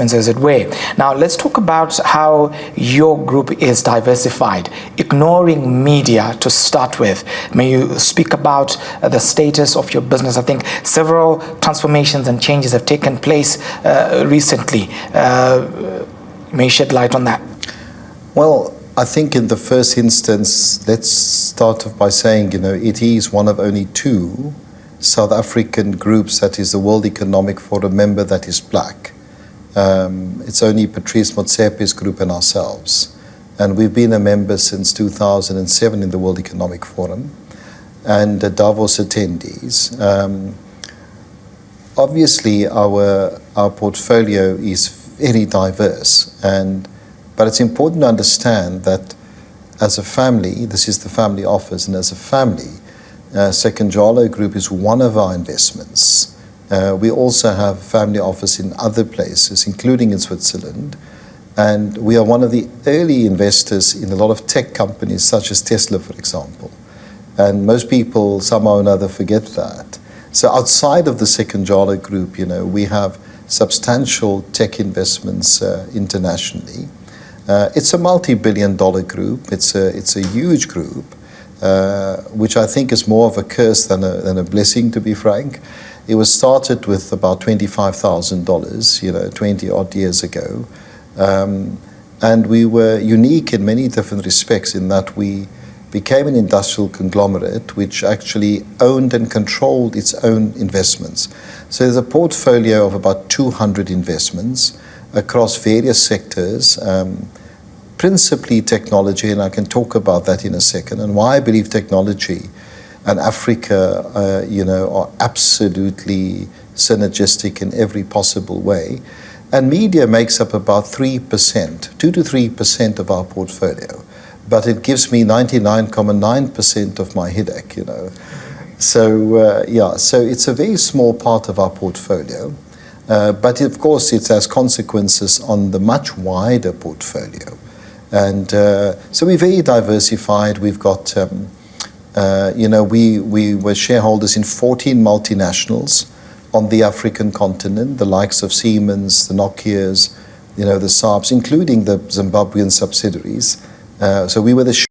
investments, as it were. Now, let's talk about how your group is diversified, ignoring media to start with. May you speak about the status of your business? I think several transformations and changes have taken place recently. May you shed light on that? Well, I think in the first instance, let's start off by saying, it is one of only two South African groups that is the World Economic Forum member that is black. It's only Patrice Motsepe's group and ourselves. And we've been a member since 2007 in the World Economic Forum and Davos attendees. Obviously, our portfolio is very diverse, but it's important to understand that as a family, this is the family office, and as a family, SEKUNJALO Group is one of our investments. We also have a family office in other places, including in Switzerland, and we are one of the early investors in a lot of tech companies, such as Tesla, for example. And most people, somehow or another, forget that. So outside of the SEKUNJALO Group, we have substantial tech investments internationally. It's a multi-billion-dollar group. It's a huge group, which I think is more of a curse than a blessing, to be frank. It was started with about $25,000, 20 odd years ago. And we were unique in many different respects in that we became an industrial conglomerate which actually owned and controlled its own investments. So there's a portfolio of about 200 investments across various sectors, principally technology, and I can talk about that in a second, and why I believe technology and Africa are absolutely synergistic in every possible way. And media makes up about 3%, 2 to 3% of our portfolio, but it gives me 99.9% of my headache, So, so it's a very small part of our portfolio, but of course it has consequences on the much wider portfolio. And so we're very diversified. We've got, we were shareholders in 14 multinationals on the African continent, the likes of Siemens, the Nokias, the Saabs, including the Zimbabwean subsidiaries. So we were the